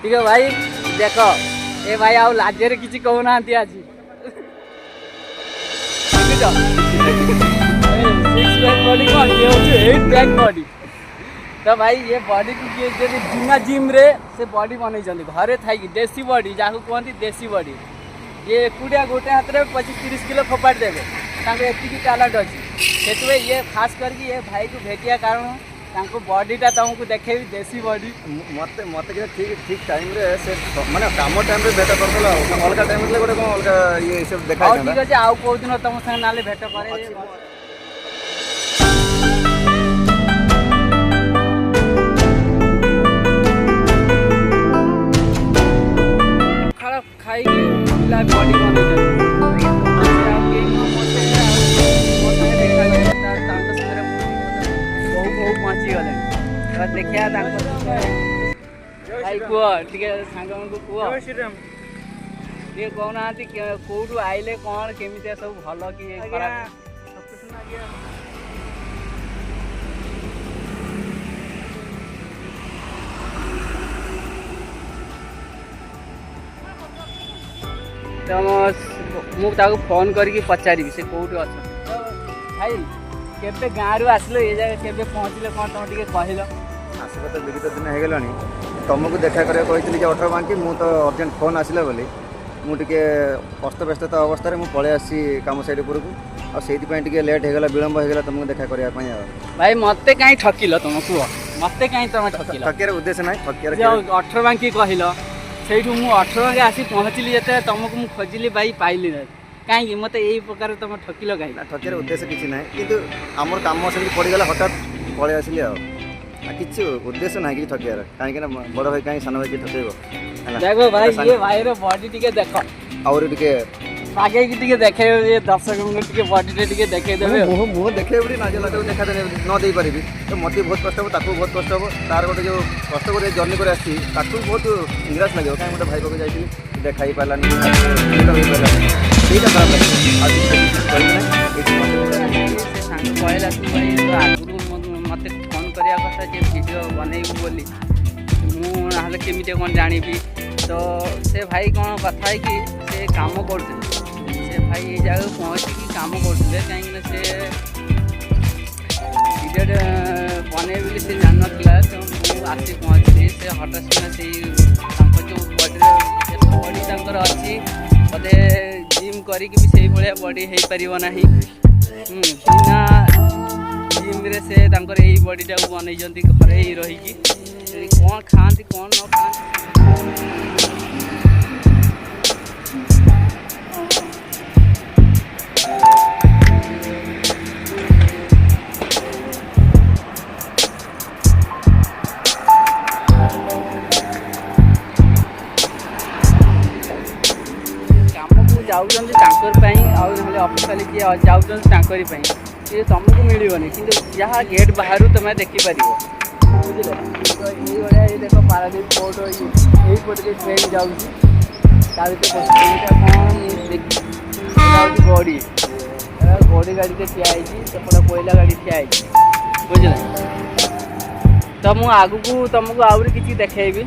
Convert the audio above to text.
ठीक है भाई देख ए भाई आउ लाजरे किसी कहूना आज बॉडी कौन ये होचे 8 पैक बॉडी तो भाई ये बॉडी को किए जदी बिना जिम रे से बॉडी बनै जंदी घरे थाई की देसी बॉडी जाहु कहंती देसी बॉडी ये एकुडिया गोटे हाथ रे 25-30 किलो फोपाड़ देबे तांको एतिकी टैलेंट अछि सेतवे ये खास करके ये भाई को भेटिया कारण तांको बॉडीटा तुमको देखेबी देसी बॉडी मते मते के ठीक ठीक टाइम रे से माने काम टाइम रे भेट करतला अलगा टाइम रे गोटे कोन अलगा ये सब देखाय ठीक अछि आउ को दिन तुम संग नाले भेट करे खराब खाई ला बॉडी बनै देखिया भाई कुह टे सांग कुह ये कहना कौटू आइले कौन केमी सब भल कि खराब मुझे फोन करके पचारि से कौट अच्छा भाई केबे गाँव रू आसलो ये जगह केबे पहुँचले कौन तुम टे कहल आसवा तो विगत दिन हो गलानी तुमको देखा करी ऑटो बांकी मु तो अर्जेंट फोन आसला बोली मुझे अस्तव्यस्त अवस्था मुझे पलि आसी कम साइड उपरक आईपाई लेट होगा विलम्ब होगा तुमको देखा करने भाई मत कहीं ठकिल तुम कह मत कहीं तुम ठकिल ठकियार उद्देश्य ना ठकियार 18 बांकी कहल से 18 बांकी आसी पहुँचली जिते तुमको मुझे खोजिली भाई पाइली ना कहीं मत यही प्रकार तुम ठकिल कहीं ठकियार उद्देश्य किसी ना कि आमर कम से पड़गला हठात पलि आसली किसी उद्देश्य ना कि ठकियार कहीं बड़ भाई कहीं सान भाई ठकेब देखो भाई ये भाई बॉडी टी देख और टे आगे की देखे दर्शक टे बॉडी टे देखे देवे मुँह देखे ना जो देखा न दे पारि तो मत बहुत कष्ट हो बहुत कष्ट हो तार गोटे जो कष्ट कर जर्नी कर बहुत निराश लगे कहीं गोटे भाई पाक जाइए देखा ही पारानी कहला आगुरी मत फोन करने कथा भिडियो बनइबू बोली मुझे केमी कौन जानी तो से भाई कौन कथा है कि से काम करते से भाई ये जगह पहुँचिकी काम करते कहीं से भिडियो बने बोली से जान ना तो मुझे आसी पहुँचली से हठात से जो बॉडी तंकर अच्छी बोधे जिम करी भी से भाया बॉडी हो पार ना बिना जिम रे से यही बॉडीटा बनई घरे ही रही कौन खाती कौन न खाती जाऊँ अफिशियाली किए जाऊँ ये तुमको मिलनी कि जहाँ गेट बाहर तुम्हें देखिपार बुझे तो ये देख पारादीप पोर्ट यही पटे ट्रेन जाऊँगी गड़ी गड़ी गाड़ी ठिया सेपटे कोयला गाड़ी ठिया बुझे तो मुझे आगू तुमको आहरी किसी देखी